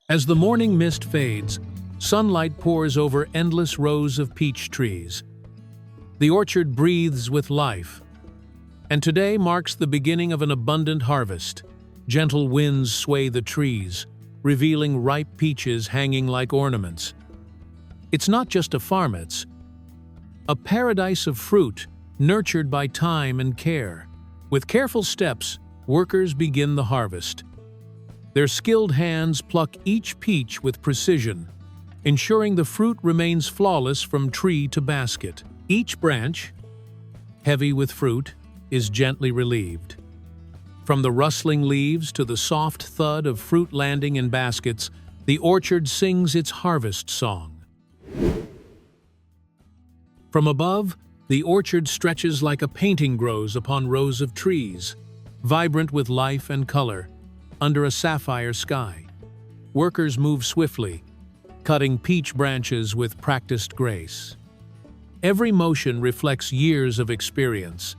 As the morning mist fades, sunlight pours over endless rows of peach trees. The orchard breathes with life. And today marks the beginning of an abundant harvest. Gentle winds sway the trees, revealing ripe peaches hanging like ornaments. It's not just a farm, it's a paradise of fruit, nurtured by time and care. With careful steps, workers begin the harvest. Their skilled hands pluck each peach with precision, ensuring the fruit remains flawless from tree to basket. Each branch, heavy with fruit, is gently relieved. From the rustling leaves to the soft thud of fruit landing in baskets, the orchard sings its harvest song. From above, the orchard stretches like a painting grows upon rows of trees, vibrant with life and color, under a sapphire sky. Workers move swiftly, cutting peach branches with practiced grace. Every motion reflects years of experience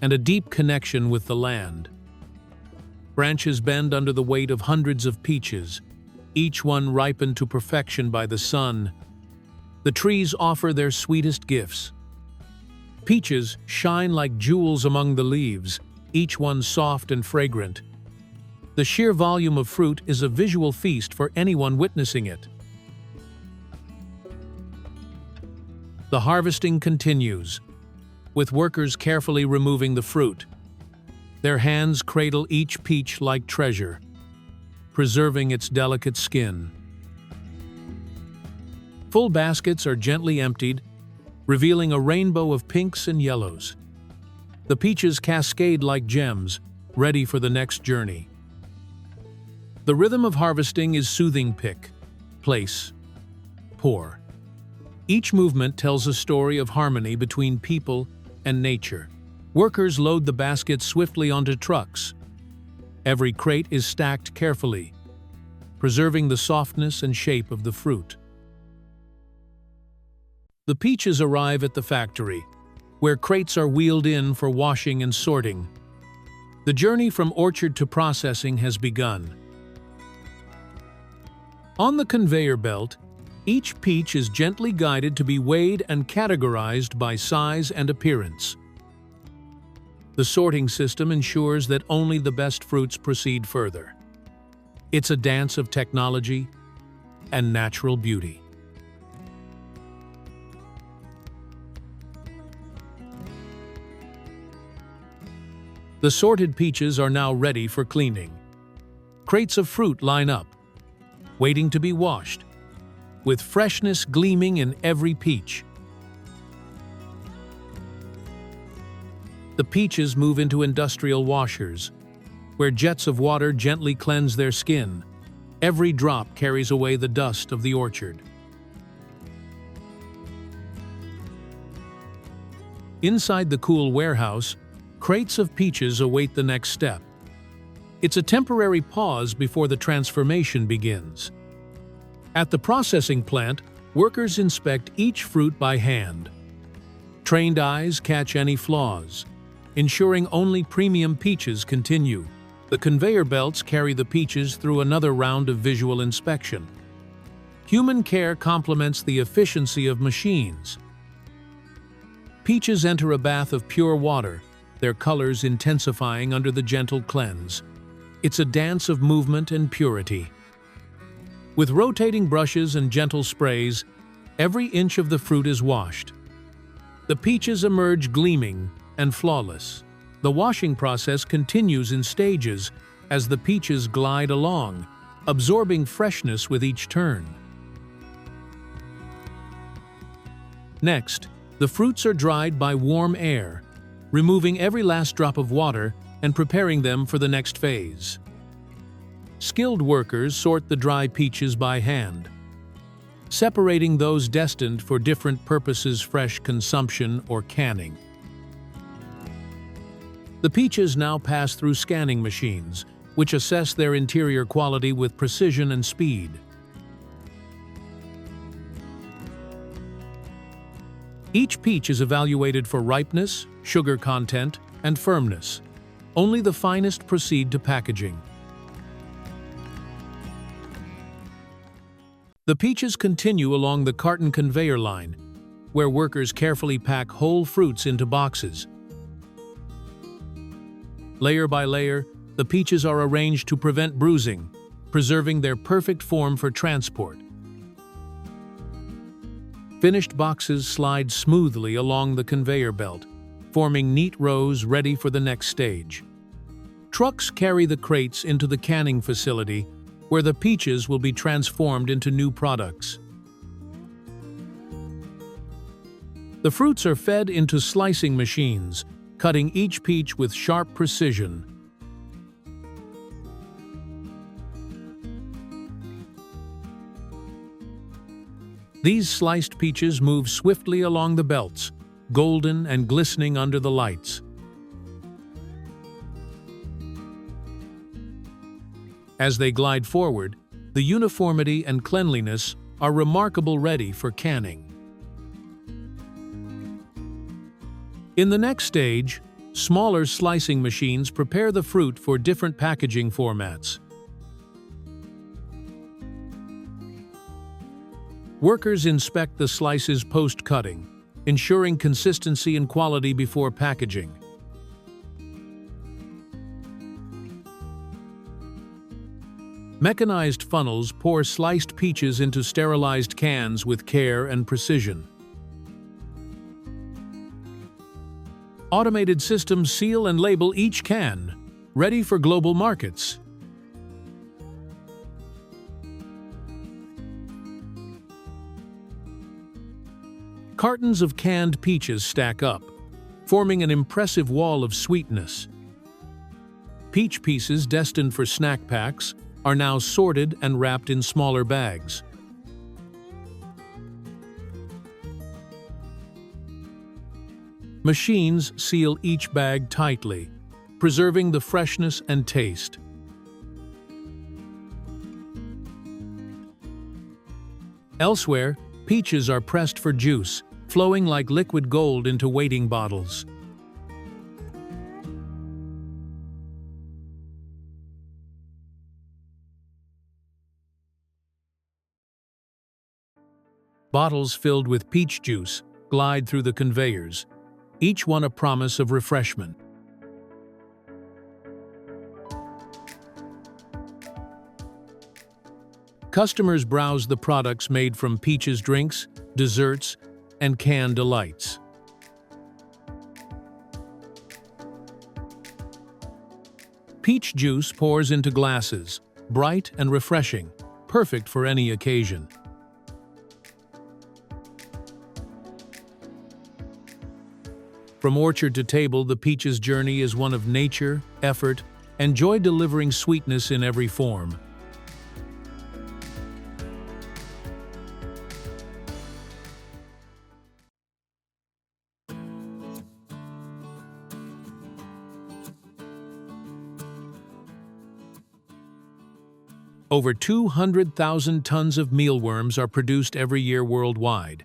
and a deep connection with the land. Branches bend under the weight of hundreds of peaches, each one ripened to perfection by the sun. The trees offer their sweetest gifts. Peaches shine like jewels among the leaves, each one soft and fragrant. The sheer volume of fruit is a visual feast for anyone witnessing it. The harvesting continues, with workers carefully removing the fruit. Their hands cradle each peach like treasure, preserving its delicate skin. Full baskets are gently emptied, revealing a rainbow of pinks and yellows. The peaches cascade like gems, ready for the next journey. The rhythm of harvesting is soothing: pick, place, pour. Each movement tells a story of harmony between people and nature. Workers load the baskets swiftly onto trucks. Every crate is stacked carefully, preserving the softness and shape of the fruit. The peaches arrive at the factory, where crates are wheeled in for washing and sorting. The journey from orchard to processing has begun. On the conveyor belt, each peach is gently guided to be weighed and categorized by size and appearance. The sorting system ensures that only the best fruits proceed further. It's a dance of technology and natural beauty. The sorted peaches are now ready for cleaning. Crates of fruit line up, waiting to be washed, with freshness gleaming in every peach. The peaches move into industrial washers, where jets of water gently cleanse their skin. Every drop carries away the dust of the orchard. Inside the cool warehouse, crates of peaches await the next step. It's a temporary pause before the transformation begins. At the processing plant, workers inspect each fruit by hand. Trained eyes catch any flaws, ensuring only premium peaches continue. The conveyor belts carry the peaches through another round of visual inspection. Human care complements the efficiency of machines. Peaches enter a bath of pure water, their colors intensifying under the gentle cleanse. It's a dance of movement and purity. With rotating brushes and gentle sprays, every inch of the fruit is washed. The peaches emerge gleaming and flawless. The washing process continues in stages as the peaches glide along, absorbing freshness with each turn. Next, the fruits are dried by warm air, removing every last drop of water and preparing them for the next phase. Skilled workers sort the dry peaches by hand, separating those destined for different purposes: fresh consumption or canning. The peaches now pass through scanning machines, which assess their interior quality with precision and speed. Each peach is evaluated for ripeness, sugar content, and firmness. Only the finest proceed to packaging. The peaches continue along the carton conveyor line, where workers carefully pack whole fruits into boxes. Layer by layer, the peaches are arranged to prevent bruising, preserving their perfect form for transport. Finished boxes slide smoothly along the conveyor belt, forming neat rows ready for the next stage. Trucks carry the crates into the canning facility, where the peaches will be transformed into new products. The fruits are fed into slicing machines, cutting each peach with sharp precision. These sliced peaches move swiftly along the belts, golden and glistening under the lights. As they glide forward, the uniformity and cleanliness are remarkable, ready for canning. In the next stage, smaller slicing machines prepare the fruit for different packaging formats. Workers inspect the slices post-cutting, ensuring consistency and quality before packaging. Mechanized funnels pour sliced peaches into sterilized cans with care and precision. Automated systems seal and label each can, ready for global markets. Cartons of canned peaches stack up, forming an impressive wall of sweetness. Peach pieces destined for snack packs are now sorted and wrapped in smaller bags. Machines seal each bag tightly, preserving the freshness and taste. Elsewhere, peaches are pressed for juice, flowing like liquid gold into waiting bottles. Bottles filled with peach juice glide through the conveyors, each one a promise of refreshment. Customers browse the products made from peaches drinks, desserts, and canned delights. Peach juice pours into glasses, bright and refreshing, perfect for any occasion. From orchard to table, the peach's journey is one of nature, effort, and joy, delivering sweetness in every form. Over 200,000 tons of mealworms are produced every year worldwide.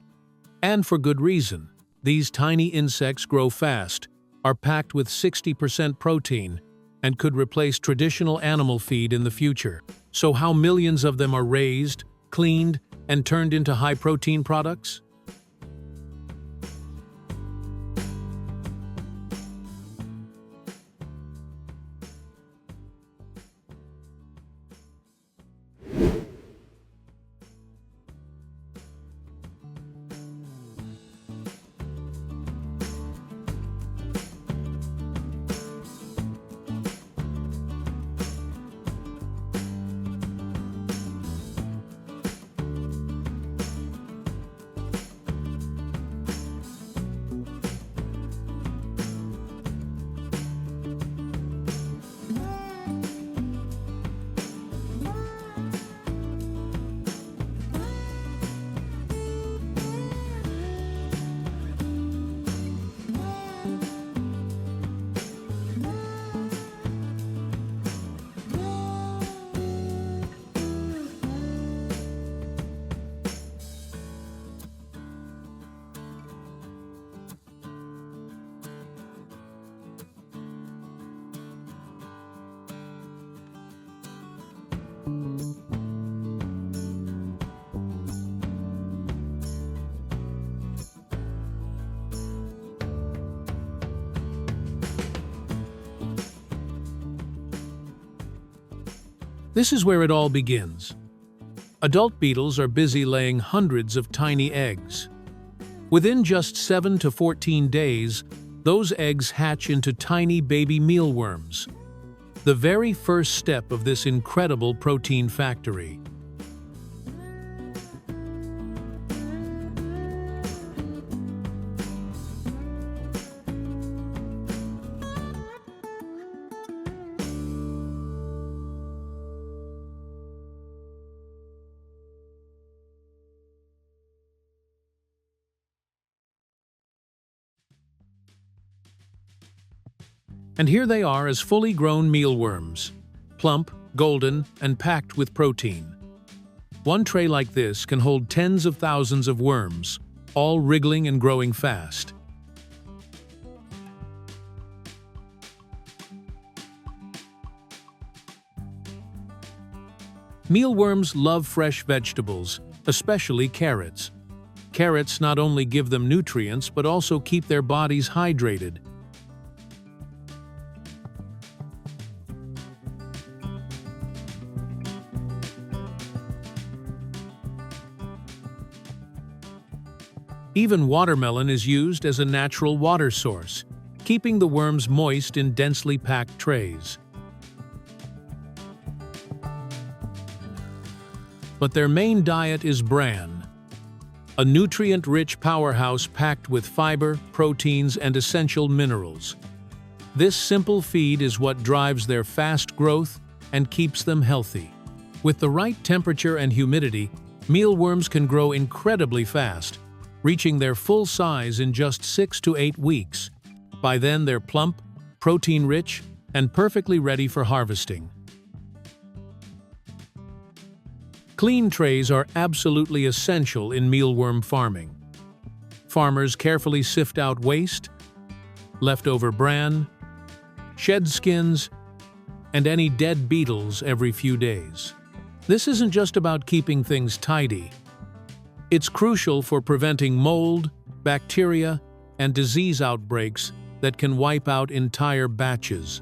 And for good reason. These tiny insects grow fast, are packed with 60% protein, and could replace traditional animal feed in the future. So how millions of them are raised, cleaned, and turned into high-protein products? This is where it all begins. Adult beetles are busy laying hundreds of tiny eggs. Within just 7 to 14 days, those eggs hatch into tiny baby mealworms, the very first step of this incredible protein factory. And here they are as fully grown mealworms, plump, golden, and packed with protein. One tray like this can hold tens of thousands of worms, all wriggling and growing fast. Mealworms love fresh vegetables, especially carrots. Carrots not only give them nutrients but also keep their bodies hydrated. Even watermelon is used as a natural water source, keeping the worms moist in densely packed trays. But their main diet is bran, a nutrient-rich powerhouse packed with fiber, proteins, and essential minerals. This simple feed is what drives their fast growth and keeps them healthy. With the right temperature and humidity, mealworms can grow incredibly fast, reaching their full size in just 6 to 8 weeks. By then, they're plump, protein-rich, and perfectly ready for harvesting. Clean trays are absolutely essential in mealworm farming. Farmers carefully sift out waste, leftover bran, shed skins, and any dead beetles every few days. This isn't just about keeping things tidy. It's crucial for preventing mold, bacteria, and disease outbreaks that can wipe out entire batches.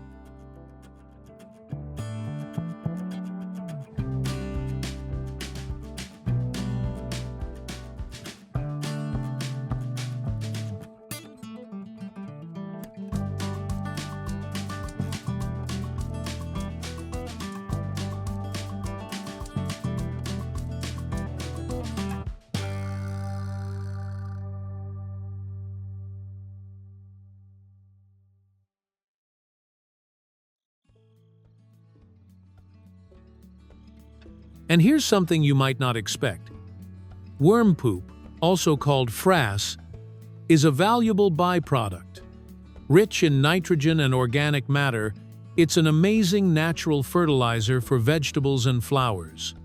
And here's something you might not expect. Worm poop, also called frass, is a valuable byproduct. Rich in nitrogen and organic matter, it's an amazing natural fertilizer for vegetables and flowers.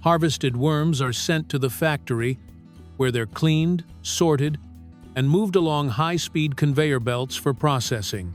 Harvested worms are sent to the factory, where they're cleaned, sorted, and moved along high-speed conveyor belts for processing.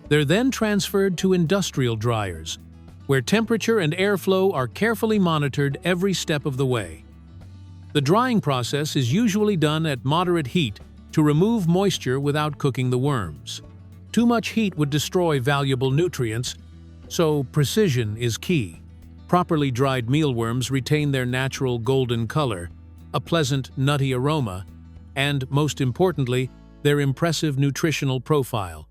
They're then transferred to industrial dryers, where temperature and airflow are carefully monitored every step of the way. The drying process is usually done at moderate heat to remove moisture without cooking the worms. Too much heat would destroy valuable nutrients, so precision is key. Properly dried mealworms retain their natural golden color, a pleasant, nutty aroma, and, most importantly, their impressive nutritional profile.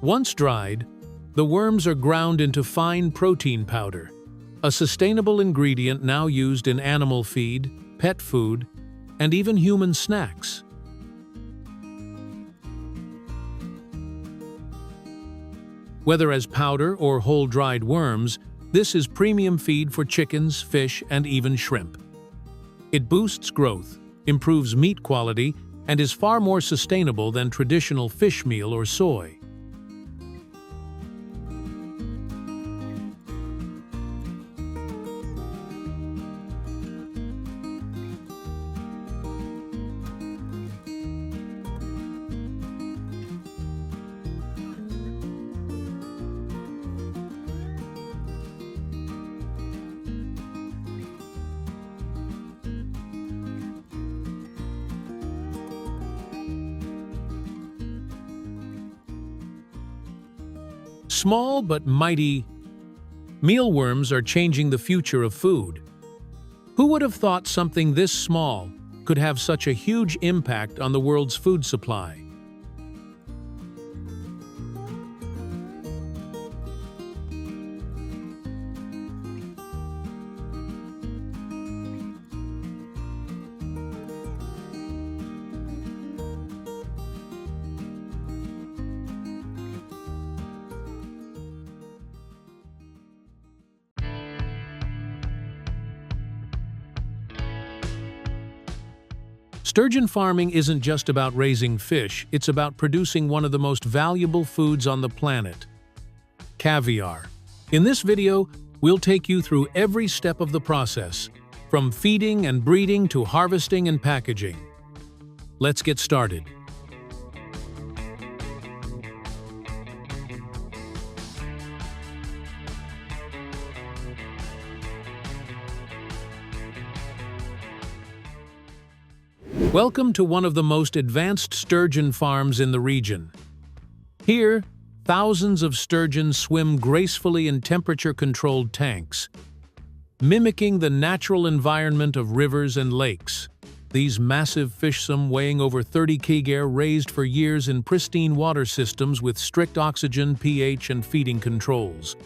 Once dried, the worms are ground into fine protein powder, a sustainable ingredient now used in animal feed, pet food, and even human snacks. Whether as powder or whole-dried worms, this is premium feed for chickens, fish, and even shrimp. It boosts growth, improves meat quality, and is far more sustainable than traditional fish meal or soy. Small but mighty mealworms are changing the future of food. Who would have thought something this small could have such a huge impact on the world's food supply? Sturgeon farming isn't just about raising fish, it's about producing one of the most valuable foods on the planet: caviar. In this video, we'll take you through every step of the process, from feeding and breeding to harvesting and packaging. Let's get started. Welcome to one of the most advanced sturgeon farms in the region. Here, thousands of sturgeon swim gracefully in temperature-controlled tanks, mimicking the natural environment of rivers and lakes. These massive fish, some weighing over 30 kg, raised for years in pristine water systems with strict oxygen, pH, and feeding controls.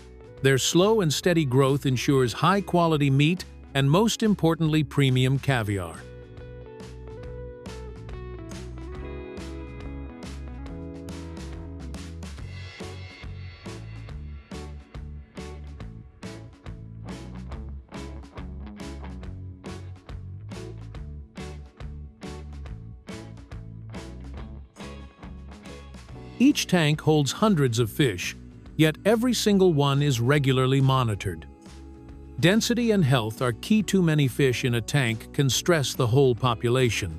Their slow and steady growth ensures high-quality meat and, most importantly, premium caviar. Each tank holds hundreds of fish, yet every single one is regularly monitored. Density and health are key. Too many fish in a tank can stress the whole population.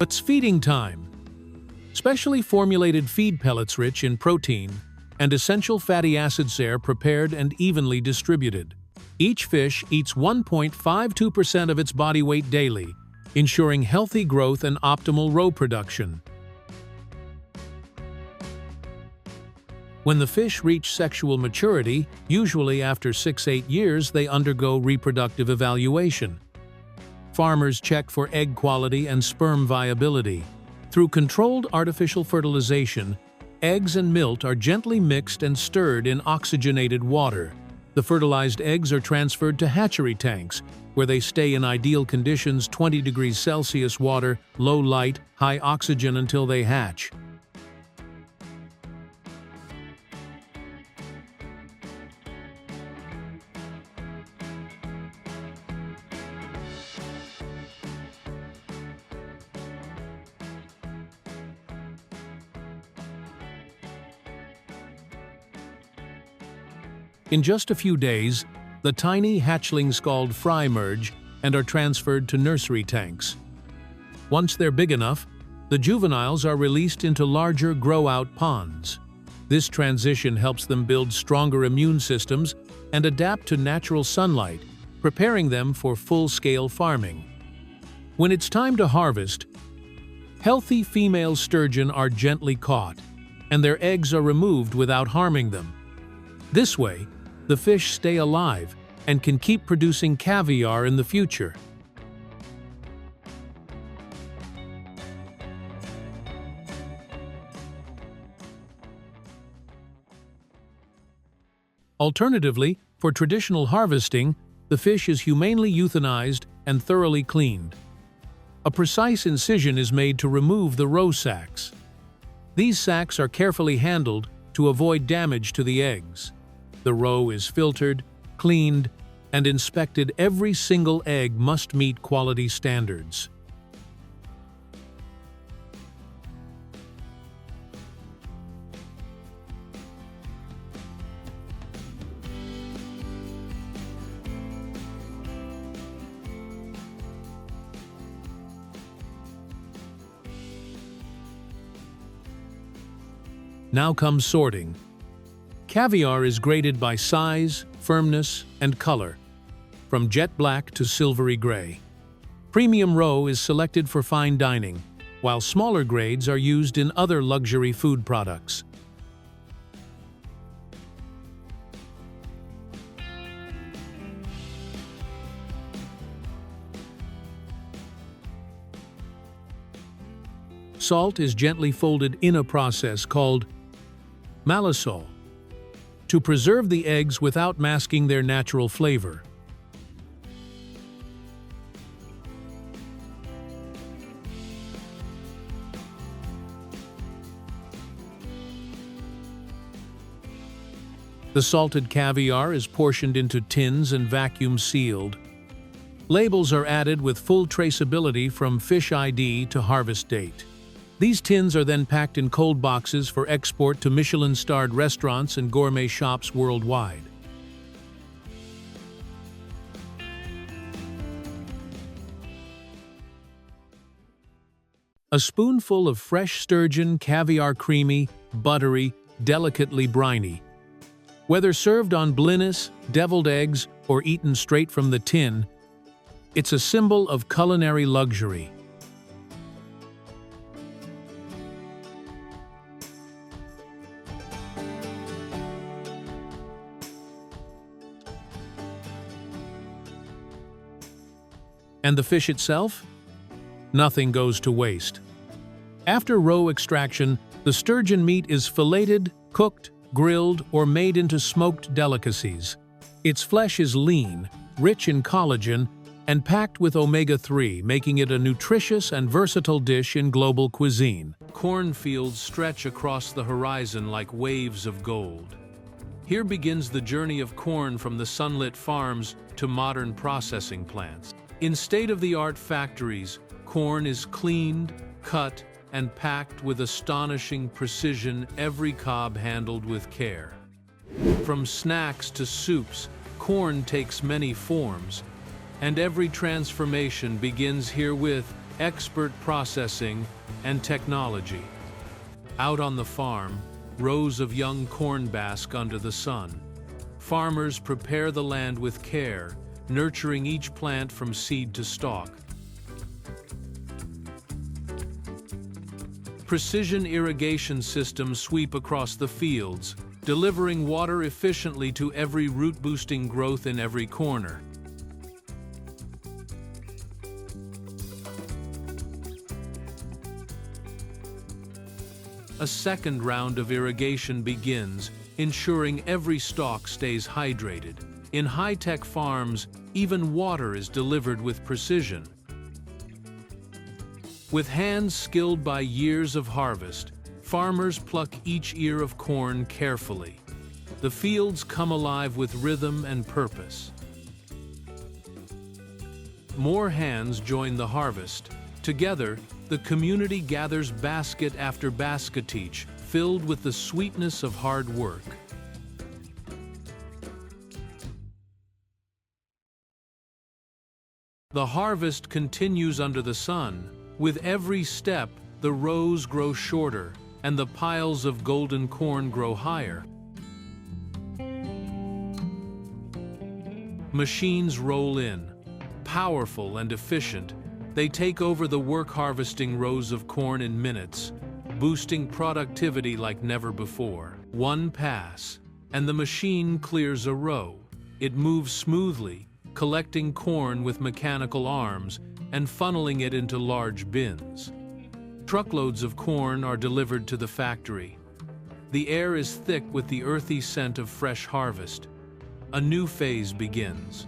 It's feeding time. Specially formulated feed pellets rich in protein and essential fatty acids are prepared and evenly distributed. Each fish eats 1.52% of its body weight daily, ensuring healthy growth and optimal roe production. When the fish reach sexual maturity, usually after 6-8 years, they undergo reproductive evaluation. Farmers check for egg quality and sperm viability. Through controlled artificial fertilization, eggs and milk are gently mixed and stirred in oxygenated water. The fertilized eggs are transferred to hatchery tanks, where they stay in ideal conditions: 20 degrees Celsius water, low light, high oxygen until they hatch. In just a few days, the tiny hatchlings called fry emerge and are transferred to nursery tanks. Once they're big enough, the juveniles are released into larger grow-out ponds. This transition helps them build stronger immune systems and adapt to natural sunlight, preparing them for full-scale farming. When it's time to harvest, healthy female sturgeon are gently caught, and their eggs are removed without harming them. This way, the fish stay alive and can keep producing caviar in the future. Alternatively, for traditional harvesting, the fish is humanely euthanized and thoroughly cleaned. A precise incision is made to remove the roe sacs. These sacs are carefully handled to avoid damage to the eggs. The roe is filtered, cleaned, and inspected. Every single egg must meet quality standards. Now comes sorting. Caviar is graded by size, firmness, and color, from jet black to silvery gray. Premium roe is selected for fine dining, while smaller grades are used in other luxury food products. Salt is gently folded in a process called malisol to preserve the eggs without masking their natural flavor. The salted caviar is portioned into tins and vacuum sealed. Labels are added with full traceability from fish ID to harvest date. These tins are then packed in cold boxes for export to Michelin-starred restaurants and gourmet shops worldwide. A spoonful of fresh sturgeon caviar, creamy, buttery, delicately briny. Whether served on blinis, deviled eggs, or eaten straight from the tin, it's a symbol of culinary luxury. And the fish itself? Nothing goes to waste. After roe extraction, the sturgeon meat is filleted, cooked, grilled, or made into smoked delicacies. Its flesh is lean, rich in collagen, and packed with omega-3, making it a nutritious and versatile dish in global cuisine. Cornfields stretch across the horizon like waves of gold. Here begins the journey of corn from the sunlit farms to modern processing plants. In state-of-the-art factories, corn is cleaned, cut, and packed with astonishing precision, every cob handled with care. From snacks to soups, corn takes many forms, and every transformation begins here with expert processing and technology. Out on the farm, rows of young corn bask under the sun. Farmers prepare the land with care, nurturing each plant from seed to stalk. Precision irrigation systems sweep across the fields, delivering water efficiently to every root-boosting growth in every corner. A second round of irrigation begins, ensuring every stalk stays hydrated. In high-tech farms, even water is delivered with precision. With hands skilled by years of harvest, farmers pluck each ear of corn carefully. The fields come alive with rhythm and purpose. More hands join the harvest. Together, the community gathers basket after basket, each filled with the sweetness of hard work. The harvest continues under the sun. With every step, the rows grow shorter, and the piles of golden corn grow higher. Machines roll in. Powerful and efficient, they take over the work, harvesting rows of corn in minutes, boosting productivity like never before. One pass, and the machine clears a row. It moves smoothly, collecting corn with mechanical arms and funneling it into large bins. Truckloads of corn are delivered to the factory. The air is thick with the earthy scent of fresh harvest. A new phase begins.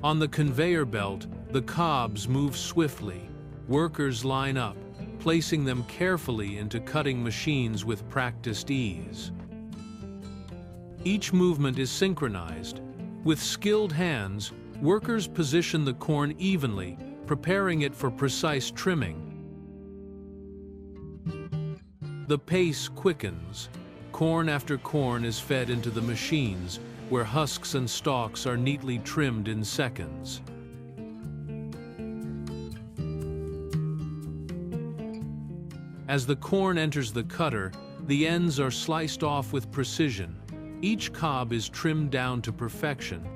On the conveyor belt, the cobs move swiftly. Workers line up, placing them carefully into cutting machines with practiced ease. Each movement is synchronized. With skilled hands, workers position the corn evenly, preparing it for precise trimming. The pace quickens. Corn after corn is fed into the machines, where husks and stalks are neatly trimmed in seconds. As the corn enters the cutter, the ends are sliced off with precision. Each cob is trimmed down to perfection.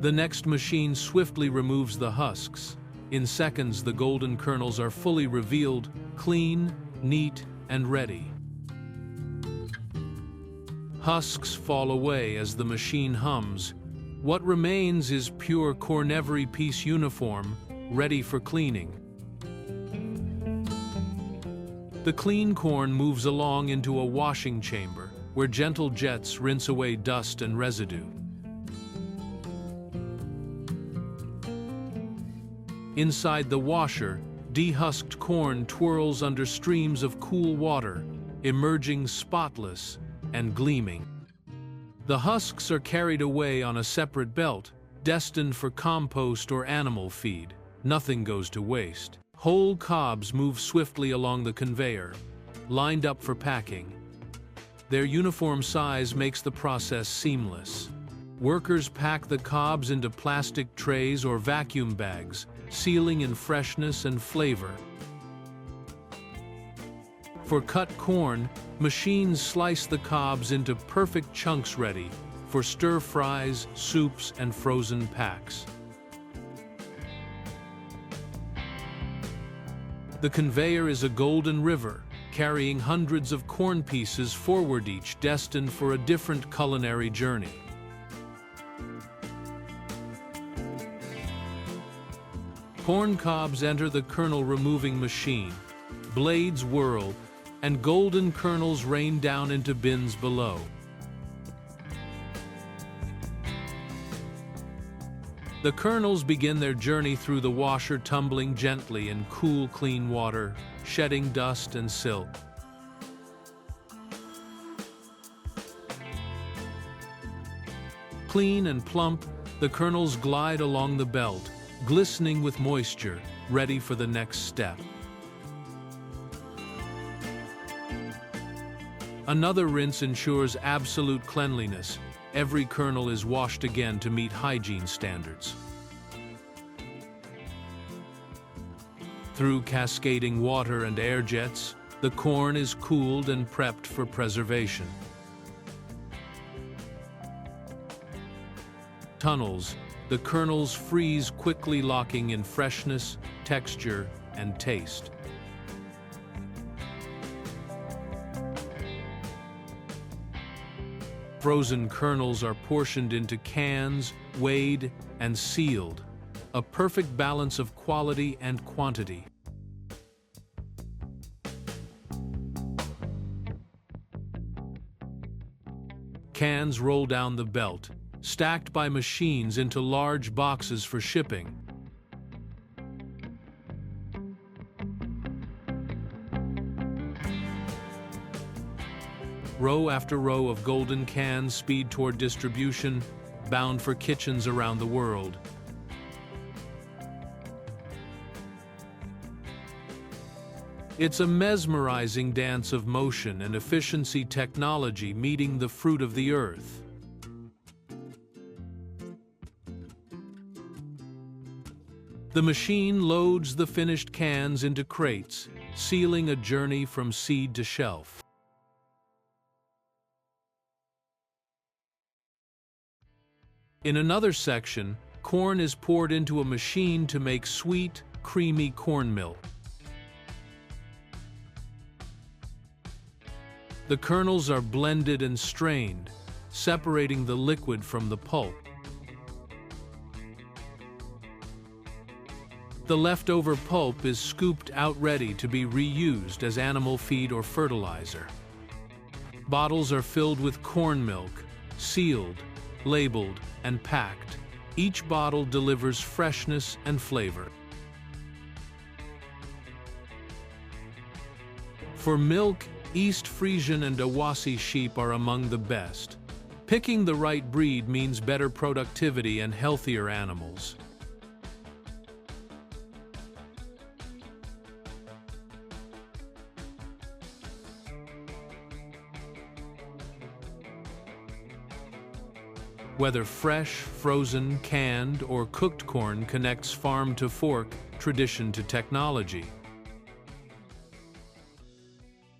The next machine swiftly removes the husks. In seconds, the golden kernels are fully revealed, clean, neat, and ready. Husks fall away as the machine hums. What remains is pure corn, every piece uniform, ready for cleaning. The clean corn moves along into a washing chamber, where gentle jets rinse away dust and residue. Inside the washer, dehusked corn twirls under streams of cool water, emerging spotless and gleaming. The husks are carried away on a separate belt, destined for compost or animal feed. Nothing goes to waste. Whole cobs move swiftly along the conveyor, lined up for packing. Their uniform size makes the process seamless. Workers pack the cobs into plastic trays or vacuum bags, sealing in freshness and flavor. For cut corn, machines slice the cobs into perfect chunks ready for stir-fries, soups, and frozen packs. The conveyor is a golden river, carrying hundreds of corn pieces forward, each destined for a different culinary journey. Corn cobs enter the kernel-removing machine. Blades whirl, and golden kernels rain down into bins below. The kernels begin their journey through the washer, tumbling gently in cool, clean water, shedding dust and silt. Clean and plump, the kernels glide along the belt, glistening with moisture, ready for the next step. Another rinse ensures absolute cleanliness. Every kernel is washed again to meet hygiene standards. Through cascading water and air jets, the corn is cooled and prepped for preservation. Tunnels, the kernels freeze quickly, locking in freshness, texture, and taste. Frozen kernels are portioned into cans, weighed, and sealed, a perfect balance of quality and quantity. Cans roll down the belt, stacked by machines into large boxes for shipping. Row after row of golden cans speed toward distribution, bound for kitchens around the world. It's a mesmerizing dance of motion and efficiency, technology meeting the fruit of the earth. The machine loads the finished cans into crates, sealing a journey from seed to shelf. In another section, corn is poured into a machine to make sweet, creamy corn milk. The kernels are blended and strained, separating the liquid from the pulp. The leftover pulp is scooped out ready to be reused as animal feed or fertilizer. Bottles are filled with corn milk, sealed, labeled, and packed. Each bottle delivers freshness and flavor. For milk, East Frisian and Awassi sheep are among the best. Picking the right breed means better productivity and healthier animals. Whether fresh, frozen, canned, or cooked corn connects farm to fork, tradition to technology.